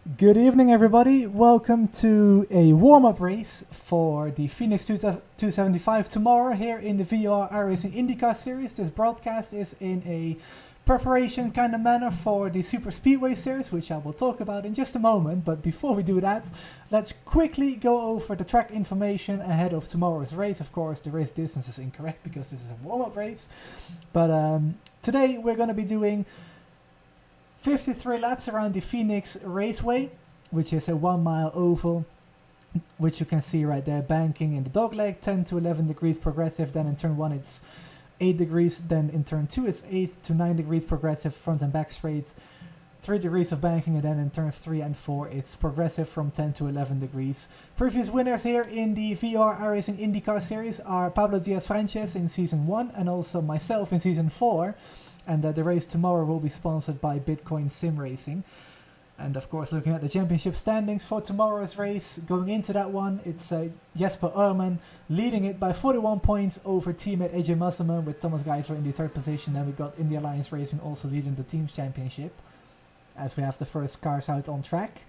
Good evening, everybody. Welcome to a warm-up race for the Phoenix 275 tomorrow here in the VOR iRacing IndyCar series. This broadcast is in a preparation kind of manner for the Super Speedway series, which I will talk about in just a moment. But before we do that, let's quickly go over the track information ahead of tomorrow's race. Of course, the race distance is incorrect because this is a warm-up race. But today we're going to be doing 53 laps around the Phoenix Raceway, which is a 1 mile oval, which you can see right there, banking in the dogleg, 10 to 11 degrees progressive, then in turn 1 it's 8 degrees, then in turn 2 it's 8 to 9 degrees progressive, front and back straight, 3 degrees of banking, and then in turns 3 and 4 it's progressive from 10 to 11 degrees. Previous winners here in the VOR iRacing IndyCar series are Pablo Diaz-Frances in Season 1 and also myself in Season 4. And the race tomorrow will be sponsored by Bitcoin Sim Racing. And of course, looking at the championship standings for tomorrow's race, going into that one, it's Jesper Ehrman leading it by 41 points over teammate AJ Musselman, with Thomas Geisler in the third position. Then we got Indy Alliance Racing also leading the team's championship, as we have the first cars out on track.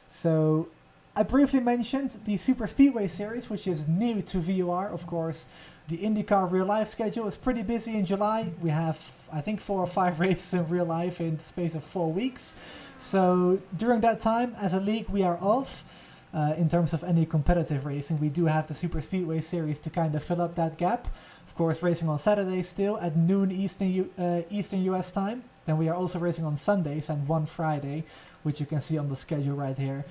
So I briefly mentioned the Super Speedway series, which is new to VOR. Of course, the IndyCar real life schedule is pretty busy in July. We have, I think, 4 or 5 races in real life in the space of 4 weeks. So during that time, as a league, we are off. In terms of any competitive racing, we do have the Super Speedway series to kind of fill up that gap. Of course, racing on Saturdays still at noon Eastern US time. Then we are also racing on Sundays and one Friday, which you can see on the schedule right here.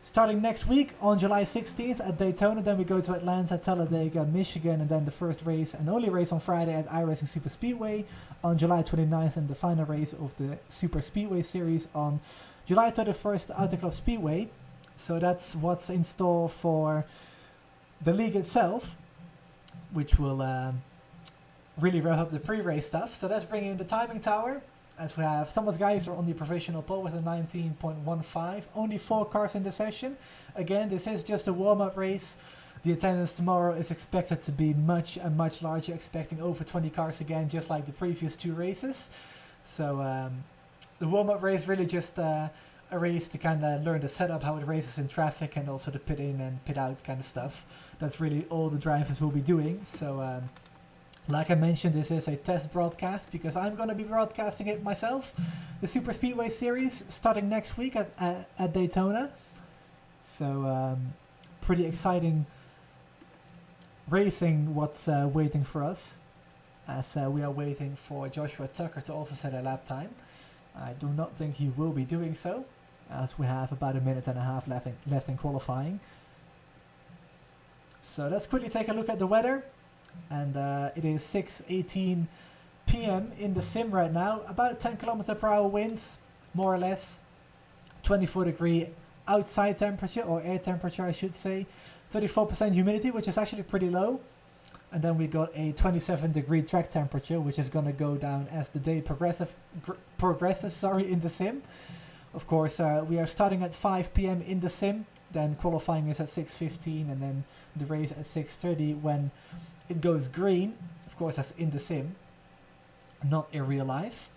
Starting next week on July 16th at Daytona, then we go to Atlanta, Talladega, Michigan, and then the first race and only race on Friday at iRacing Super Speedway on July 29th, and the final race of the Super Speedway series on July 31st at Auto Club Speedway. So that's what's in store for the league itself, which will really wrap up the pre-race stuff. So let's bring in the timing tower, as we have Thomas Geisler on the provisional pole with a 19.15. Only 4 cars in the session. Again, this is just a warm-up race. The attendance tomorrow is expected to be much larger, expecting over 20 cars again, just like the previous 2 races. So the warm-up race really just a race to kind of learn the setup, how it races in traffic, and also the pit in and pit out kind of stuff. That's really all the drivers will be doing. So like I mentioned, this is a test broadcast because I'm going to be broadcasting it myself. The Super Speedway series starting next week at Daytona. So pretty exciting racing what's waiting for us, as we are waiting for Joshua Tucker to also set a lap time. I do not think he will be doing so, as we have about 1.5 minutes left in qualifying. So let's quickly take a look at the weather. And it is 6:18 p.m. in the sim right now. About 10 km/h winds, more or less. 24 degree outside temperature, or air temperature I should say. 34% humidity, which is actually pretty low. And then we got a 27 degree track temperature, which is going to go down as the day progresses in the sim. Of course, we are starting at 5 p.m. in the sim. Then qualifying is at 6:15, and then the race at 6:30 when it goes green. Of course, that's in the sim, not in real life.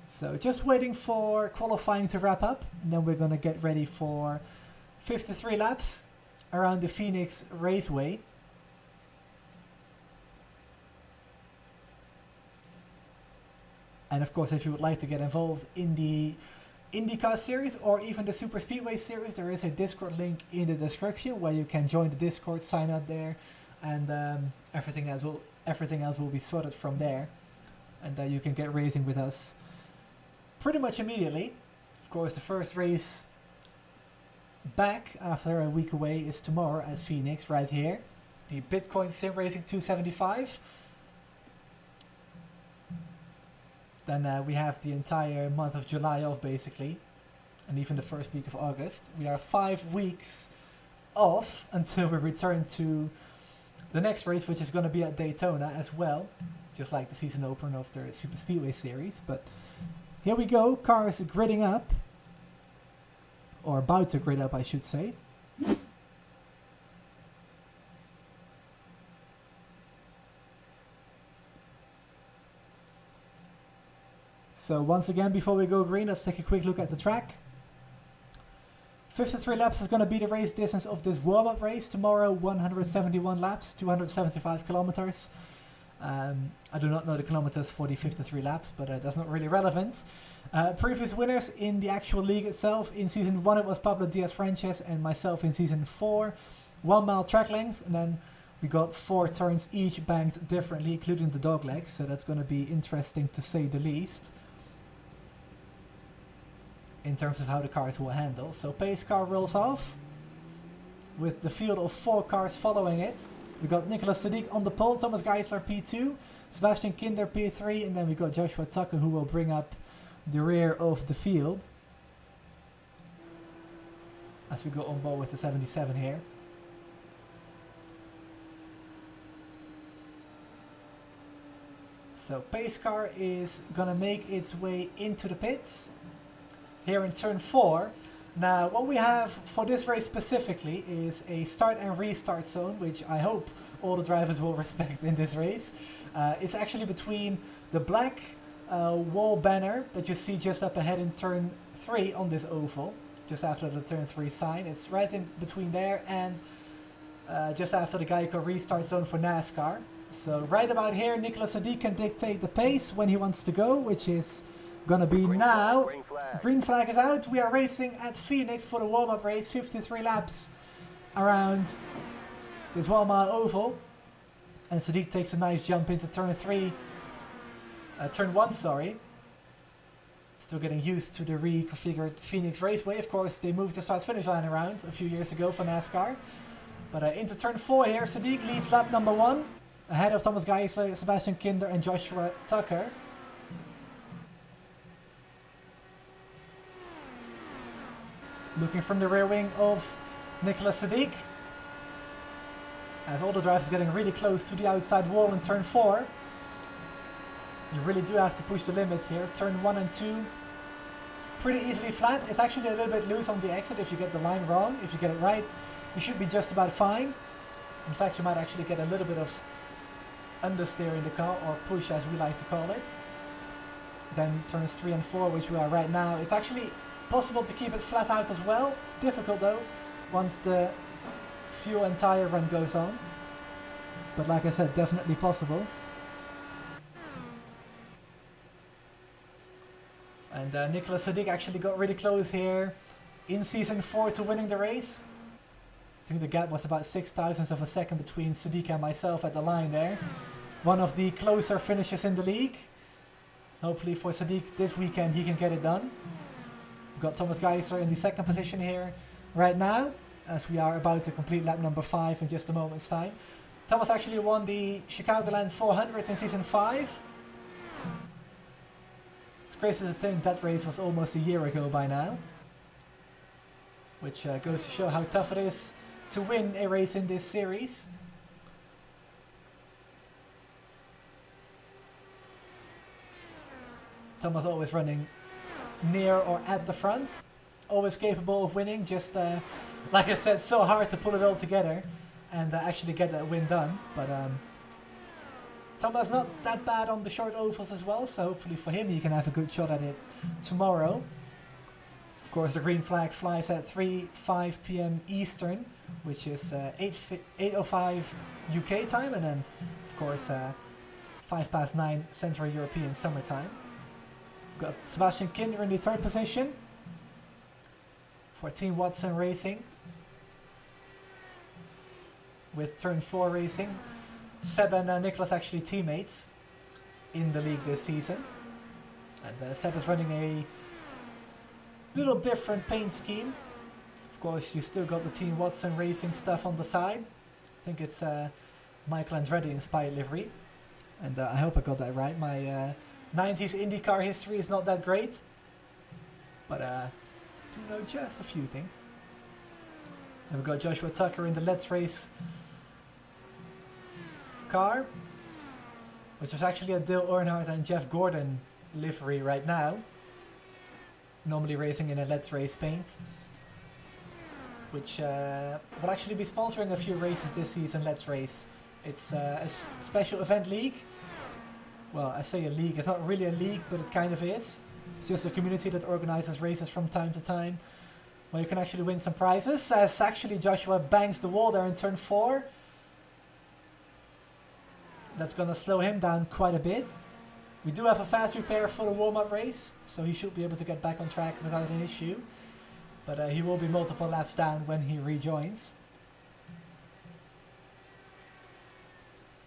So just waiting for qualifying to wrap up, and then we're going to get ready for 53 laps around the Phoenix Raceway. And of course, if you would like to get involved in the IndyCar series or even the Super Speedway series, there is a Discord link in the description where you can join the Discord, sign up there, and everything else will be sorted from there, and you can get racing with us pretty much immediately. Of course, the first race back after a week away is tomorrow at Phoenix, right here, the Bitcoin Sim Racing 275. Then we have the entire month of July off, basically, and even the first week of August. We are 5 weeks off until we return to the next race, which is going to be at Daytona as well, just like the season opener of the Super Speedway series. But here we go, cars gridding up, or about to grid up, I should say. So once again, before we go green, let's take a quick look at the track. 53 laps is going to be the race distance of this warm-up race. Tomorrow, 171 laps, 275 kilometers. I do not know the kilometers for the 53 laps, but that's not really relevant. Previous winners in the actual league itself. In Season 1 it was Pablo Diaz-Frances and myself in Season 4. 1 mile track length, and then we got 4 turns each banked differently, including the dog legs, so that's going to be interesting to say the least in terms of how the cars will handle. So pace car rolls off with the field of 4 cars following it. We got Nicolas Sadiq on the pole, Thomas Geisler P2, Sebastian Kinder P3, and then we got Joshua Tucker, who will bring up the rear of the field as we go on board with the 77 here. So pace car is gonna make its way into the pits here in turn 4. Now what we have for this race specifically is a start and restart zone, which I hope all the drivers will respect in this race. It's actually between the black wall banner that you see just up ahead in turn 3 on this oval, just after the turn 3 sign. It's right in between there and just after the Geico restart zone for NASCAR. So right about here, Nicolas Sadiq can dictate the pace when he wants to go, which is gonna be now. Green flag is out. We are racing at Phoenix for the warm-up race, 53 laps around this 1 mile oval. And Sadiq takes a nice jump into turn 1, sorry. Still getting used to the reconfigured Phoenix Raceway. Of course, they moved the start-finish line around a few years ago for NASCAR. But into turn 4 here, Sadiq leads lap number 1. Ahead of Thomas Geisler, Sebastian Kinder and Joshua Tucker. Looking from the rear wing of Nicolas Sadiq. As all the drivers are getting really close to the outside wall in turn 4. You really do have to push the limits here. Turn 1 and 2. Pretty easily flat. It's actually a little bit loose on the exit if you get the line wrong. If you get it right, you should be just about fine. In fact, you might actually get a little bit of understeer in the car, or push as we like to call it. Then turns 3 and 4, which we are right now. It's actually possible to keep it flat out as well. It's difficult though once the fuel and tire run goes on. But like I said, definitely possible. And Nicolas Sadiq actually got really close here in Season 4 to winning the race. I think the gap was about 0.06 of a second between Sadiq and myself at the line there. One of the closer finishes in the league. Hopefully for Sadiq this weekend he can get it done. We've got Thomas Geisler in the 2nd position here right now, as we are about to complete lap number 5 in just a moment's time. Thomas actually won the Chicagoland 400 in Season 5. It's crazy to think that race was almost a year ago by now. Which goes to show how tough it is to win a race in this series. Thomas always running near or at the front. Always capable of winning, just like I said, so hard to pull it all together and actually get that win done. But Thomas not that bad on the short ovals as well, so hopefully for him he can have a good shot at it tomorrow. Of course, the green flag flies at 3:05 p.m. Eastern, which is 8:05 UK time, and then of course 9:05 Central European summertime. We've got Sebastian Kinder in the 3rd position for Team Watson Racing, with turn 4 racing. Seb and Nicolas actually teammates in the league this season, and Seb is running a little different paint scheme. Of course, you still got the Team Watson Racing stuff on the side. I think it's Michael Andretti inspired livery, and I hope I got that right. My 90s IndyCar history is not that great, but do know just a few things. And we've got Joshua Tucker in the Let's Race car, which is actually a Dale Earnhardt and Jeff Gordon livery right now. Normally racing in a Let's Race paint, which will actually be sponsoring a few races this season. Let's Race. It's a special event league. Well, I say a league, it's not really a league, but it kind of is. It's just a community that organizes races from time to time, where you can actually win some prizes, as actually Joshua bangs the wall there in turn 4. That's going to slow him down quite a bit. We do have a fast repair for the warm-up race, so he should be able to get back on track without an issue. But he will be multiple laps down when he rejoins.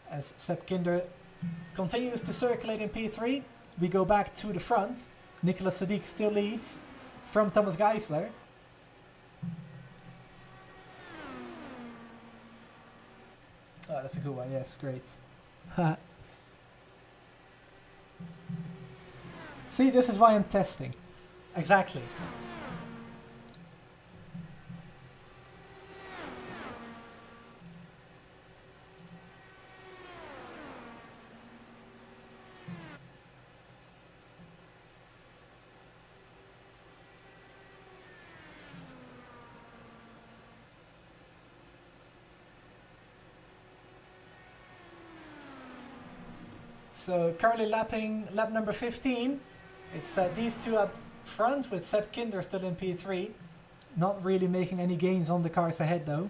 As Sepp Kinder continues to circulate in P3, we go back to the front. Nicolas Sadiq still leads from Thomas Geisler. Oh, that's a good one. Yes, great. See, this is why I'm testing. Exactly. So currently lap number 15. It's these two up front with Sepp Kinder still in P3. Not really making any gains on the cars ahead though.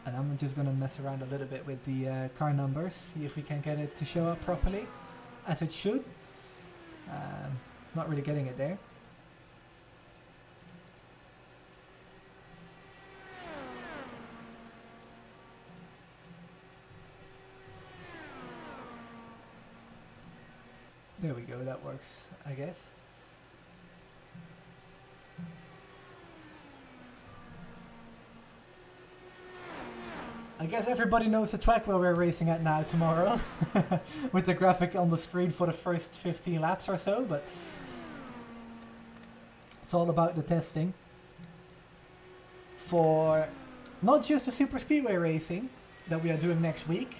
And I'm just going to mess around a little bit with the car numbers, see if we can get it to show up properly, as it should. Not really getting it there. There we go, that works, I guess. I guess everybody knows the track where we're racing at now tomorrow, with the graphic on the screen for the first 15 laps or so, but it's all about the testing for not just the Super Speedway racing that we are doing next week,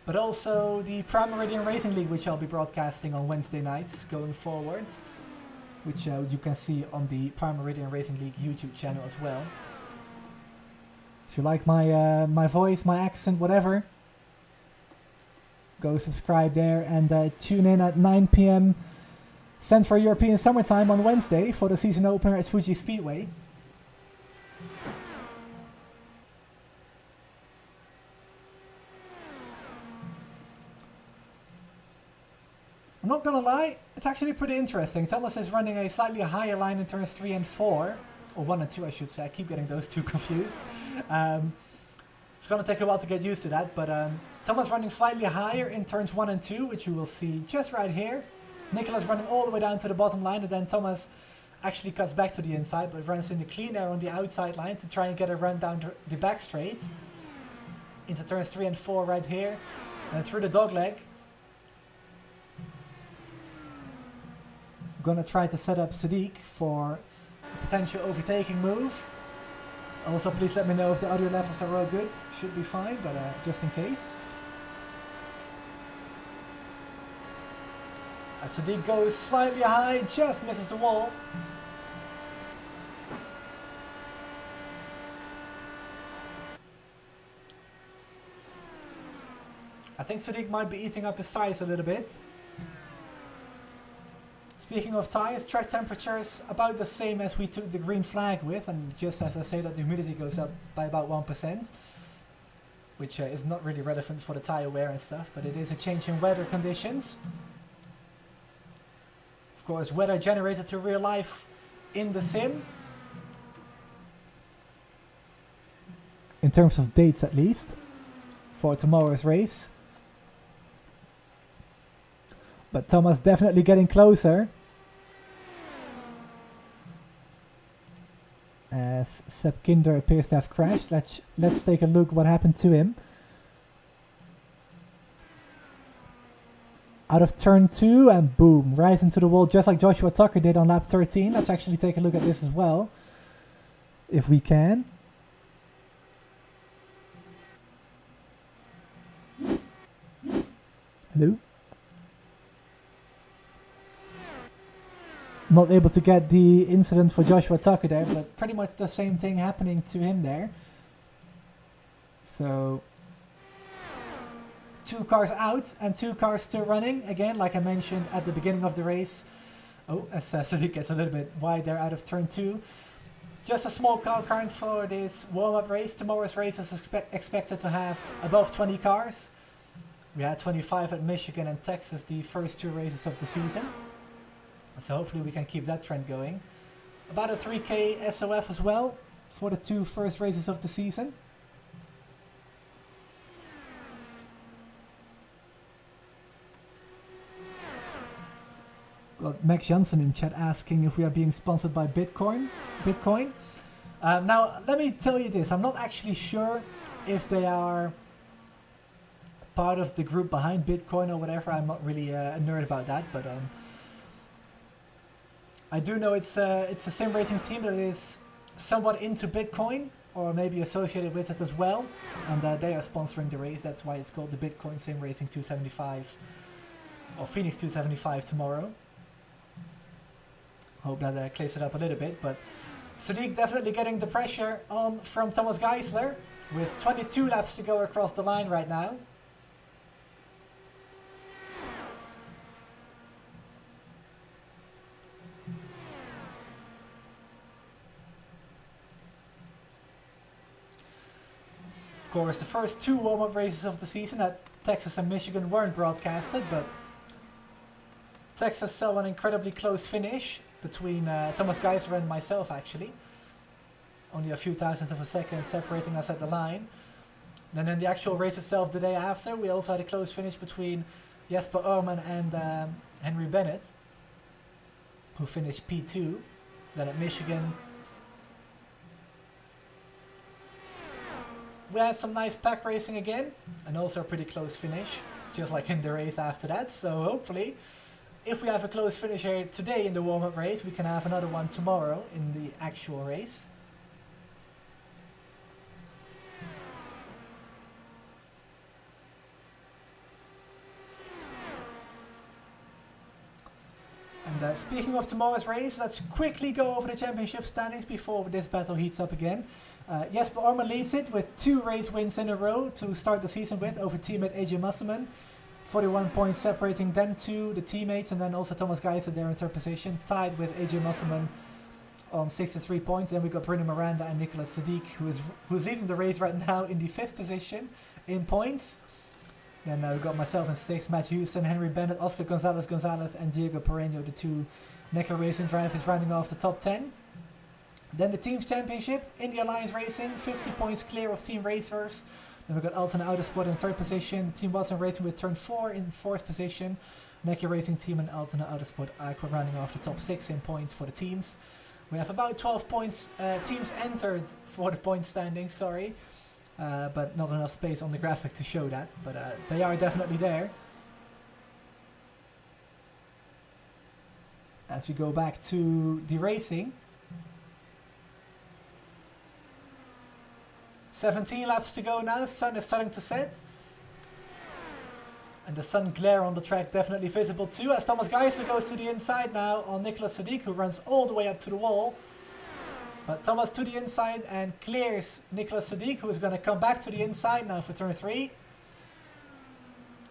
but also the Prime Meridian Racing League, which I'll be broadcasting on Wednesday nights going forward, which you can see on the Prime Meridian Racing League YouTube channel as well. If you like my my voice, my accent, whatever, go subscribe there and tune in at 9 p.m. Central European Summertime on Wednesday for the season opener at Fuji Speedway. I'm not gonna lie, it's actually pretty interesting. Thomas is running a slightly higher line in turns 3 and 4. Or 1 and 2, I should say. I keep getting those two confused. It's going to take a while to get used to that. But Thomas running slightly higher in turns 1 and 2, which you will see just right here. Nicolas running all the way down to the bottom line. And then Thomas actually cuts back to the inside, but runs in the clean air on the outside line to try and get a run down the back straight. Into turns 3 and 4 right here. And through the dogleg. Going to try to set up Sadiq for potential overtaking move. Also, please let me know if the audio levels are all good. Should be fine, but just in case. As Sadiq goes slightly high, just misses the wall. I think Sadiq might be eating up his tires a little bit. Speaking of tires, track temperature is about the same as we took the green flag with, and just as I say that the humidity goes up by about 1%, which is not really relevant for the tire wear and stuff, but it is a change in weather conditions. Of course, weather generated to real life in the sim. In terms of dates at least, for tomorrow's race. But Thomas definitely getting closer. As Sepp Kinder appears to have crashed. Let's take a look what happened to him. Out of turn 2 and boom, right into the wall, just like Joshua Tucker did on lap 13. Let's actually take a look at this as well, if we can. Hello? not able to get the incident for Joshua Tucker there, but pretty much the same thing happening to him there. So 2 cars out and 2 cars still running. Again, like I mentioned at the beginning of the race. Oh, as Sadiq gets a little bit wide there out of turn 2. Just a small car count for this warm-up race. Tomorrow's race is expected to have above 20 cars. We had 25 at Michigan and Texas, the first 2 races of the season. So hopefully we can keep that trend going. About a 3K SOF as well for the 2 first races of the season. Got Max Janssen in chat asking if we are being sponsored by Bitcoin. Now, let me tell you this. I'm not actually sure if they are part of the group behind Bitcoin or whatever. I'm not really a nerd about that, but I do know it's a sim racing team that is somewhat into Bitcoin or maybe associated with it as well, and they are sponsoring the race. That's why it's called the Bitcoin Sim Racing 275 or Phoenix 275 tomorrow. Hope that clears it up a little bit, but Sadiq definitely getting the pressure on from Thomas Geisler with 22 laps to go across the line right now. Of course, the first 2 warm-up races of the season at Texas and Michigan weren't broadcasted, but Texas saw an incredibly close finish between Thomas Geisler and myself, actually. Only a few thousandths of a second separating us at the line. And then the actual race itself the day after, we also had a close finish between Jesper Ohrman and Henry Bennett, who finished P2. Then at Michigan, we had some nice pack racing again, and also a pretty close finish, just like in the race after that. So hopefully, if we have a close finish here today in the warm-up race, we can have another one tomorrow in the actual race. And speaking of tomorrow's race, let's quickly go over the championship standings before this battle heats up again. Jesper Ohrman leads it with 2 race wins in a row to start the season with over teammate AJ Musselman. 41 points separating them 2, the teammates, and then also Thomas Geisler there in 3rd position, tied with AJ Musselman on 63 points. Then we got Bruno Miranda and Nicolas Sadiq, who's leading the race right now in the 5th position in points. Then we've got myself in 6th, Matt Houston, Henry Bennett, Oscar Gonzalez, and Diego Pereño, the 2 Necker Racing drivers rounding off the top 10. Then the Teams Championship, Indy Alliance Racing, 50 points clear of Team Racers. Then we've got Altona Autosport in 3rd position, Team Watson Racing with Turn 4 in 4th position, Necker Racing Team and Altona Autosport Aqua rounding off the top 6 in points for the teams. We have about 12 points, teams entered for the point standings, sorry. But not enough space on the graphic to show that, but they are definitely there. As we go back to the racing, 17 laps to go now, sun is starting to set. And the sun glare on the track definitely visible too, as Thomas Geisler goes to the inside now on Nicolas Sadiq, who runs all the way up to the wall. But Thomas to the inside and clears Nicolas Sadiq, who is going to come back to the inside now for turn 3.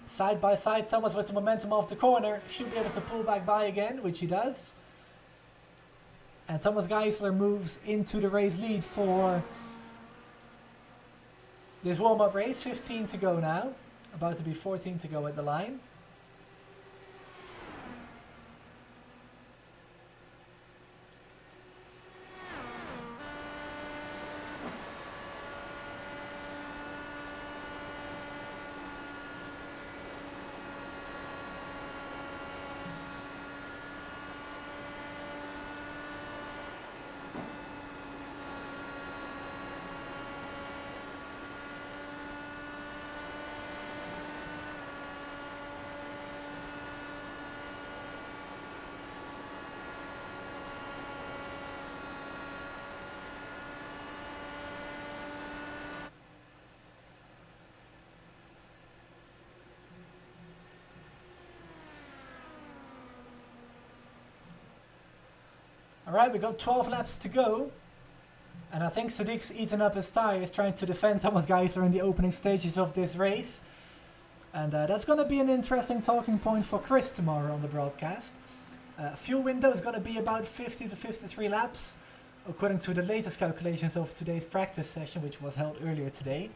Side by side, Thomas with the momentum off the corner should be able to pull back by again, which he does. And Thomas Geisler moves into the race lead for this warm-up race. 15 to go now, about to be 14 to go at the line. Alright, we got 12 laps to go. And I think Sadiq's eaten up his tires trying to defend Thomas Geisler in the opening stages of this race. And that's going to be an interesting talking point for Chris tomorrow on the broadcast. Fuel window is going to be about 50 to 53 laps, according to the latest calculations of today's practice session, which was held earlier today.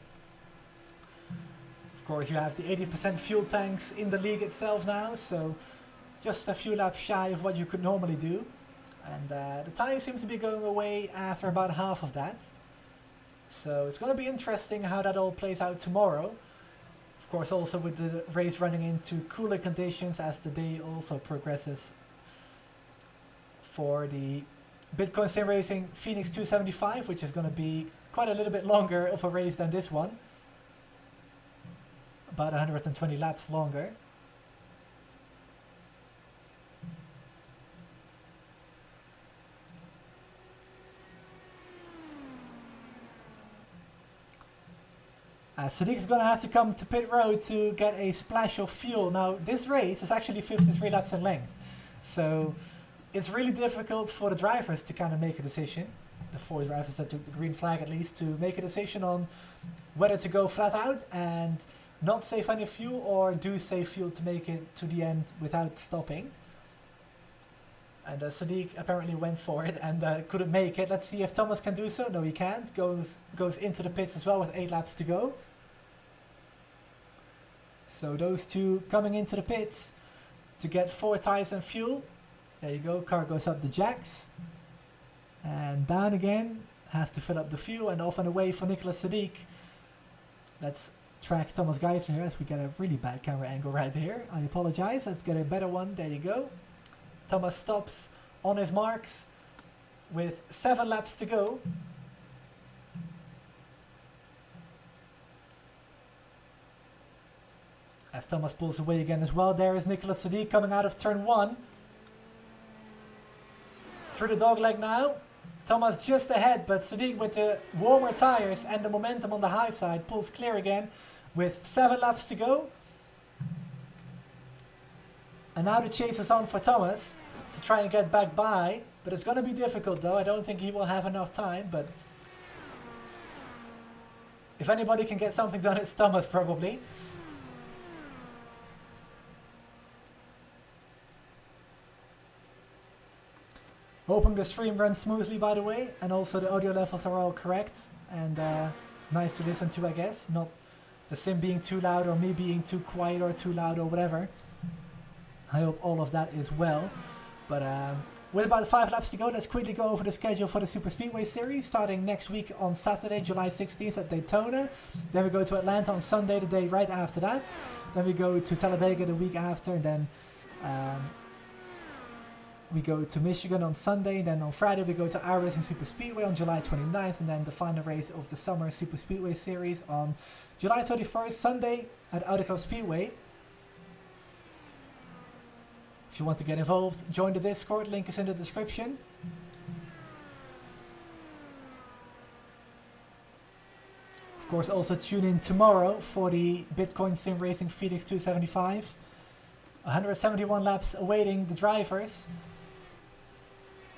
Of course, you have the 80% fuel tanks in the league itself now, so just a few laps shy of what you could normally do. And the tires seem to be going away after about half of that. So it's going to be interesting how that all plays out tomorrow. Of course, also with the race running into cooler conditions as the day also progresses for the Bitcoin Sim Racing Phoenix 275, which is going to be quite a little bit longer of a race than this one. About 120 laps longer. Sadiq's going to have to come to pit road to get a splash of fuel. Now, this race is actually 53 laps in length. So, it's really difficult for the drivers to kind of make a decision. The 4 drivers that took the green flag at least, to make a decision on whether to go flat out and not save any fuel, or do save fuel to make it to the end without stopping. And Sadiq apparently went for it and couldn't make it. Let's see if Thomas can do so. No, he can't. Goes into the pits as well with 8 laps to go. So those two coming into the pits to get 4 tires and fuel. There you go. Car goes up the jacks. And down again. Has to fill up the fuel, and off and away for Nicholas Sadiq. Let's track Thomas Geisler here, as we get a really bad camera angle right here. I apologize. Let's get a better one. There you go. Thomas stops on his marks with 7 laps to go. As Thomas pulls away again as well, there is Nicholas Sadiq coming out of turn 1. Through the dogleg now. Thomas just ahead, but Sadiq with the warmer tires and the momentum on the high side pulls clear again with 7 laps to go. And now the chase is on for Thomas to try and get back by. But it's going to be difficult though. I don't think he will have enough time. But if anybody can get something done, it's Thomas probably. Hoping the stream runs smoothly, by the way. And also the audio levels are all correct. And nice to listen to, I guess. Not the sim being too loud or me being too quiet or too loud or whatever. I hope all of that is well. But with about 5 laps to go, let's quickly go over the schedule for the Super Speedway Series. Starting next week on Saturday, July 16th at Daytona. Then we go to Atlanta on Sunday, the day right after that. Then we go to Talladega the week after. And then we go to Michigan on Sunday. And then on Friday we go to iRacing Super Speedway on July 29th. And then the final race of the Summer Super Speedway Series on July 31st, Sunday at Auto Club Speedway. If you want to get involved, join the Discord, link is in the description. Of course, also tune in tomorrow for the Bitcoin Sim Racing Phoenix 275. 171 laps awaiting the drivers.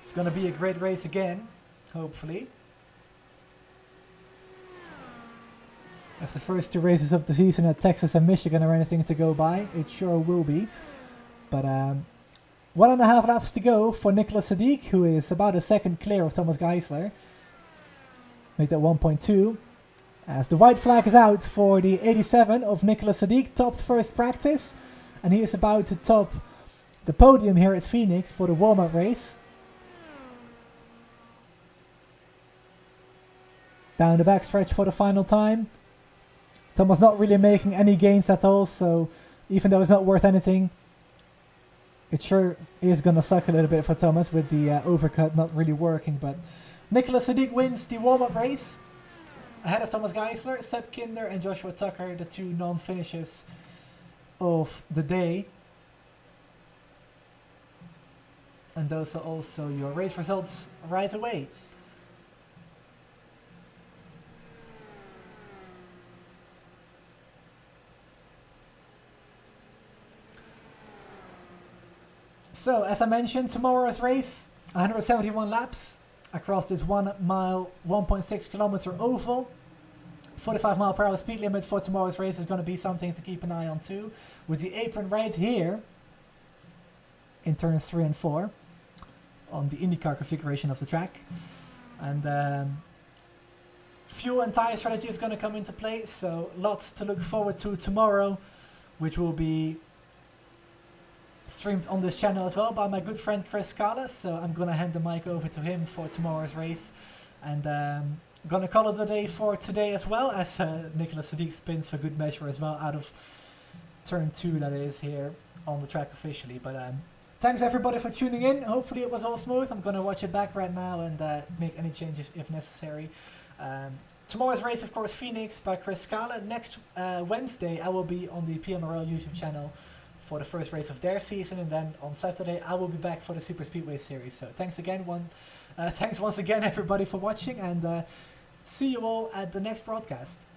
It's going to be a great race again, hopefully. If the first 2 races of the season at Texas and Michigan are anything to go by, it sure will be. But 1.5 laps to go for Nicholas Sadiq, who is about a second clear of Thomas Geisler. Make that 1.2. As the white flag is out for the 87 of Nicholas Sadiq, topped first practice. And he is about to top the podium here at Phoenix for the warm-up race. Down the backstretch for the final time. Thomas not really making any gains at all, so even though it's not worth anything, it sure is going to suck a little bit for Thomas with the overcut not really working. But Nicholas Sadiq wins the warm-up race ahead of Thomas Geisler, Seb Kinder and Joshua Tucker, the 2 non-finishers of the day. And those are also your race results right away. So, as I mentioned, tomorrow's race 171 laps across this 1 mile, 1.6 kilometer oval. 45 mile per hour speed limit for tomorrow's race is going to be something to keep an eye on too. With the apron right here in turns 3 and 4 on the IndyCar configuration of the track. And fuel and tire strategy is going to come into play, so lots to look forward to tomorrow, which will be streamed on this channel as well by my good friend Chris Scala. So I'm going to hand the mic over to him for tomorrow's race, and going to call it a day for today as well, as Nicholas Sadiq spins for good measure as well out of turn 2, that is, here on the track officially. But thanks everybody for tuning in. Hopefully it was all smooth. I'm going to watch it back right now and make any changes if necessary. Tomorrow's race, of course, Phoenix by Chris Scala. Next Wednesday I will be on the PMRL YouTube channel for the first race of their season, and then on Saturday I will be back for the Super Speedway series. So thanks once again everybody for watching, and see you all at the next broadcast. Bye.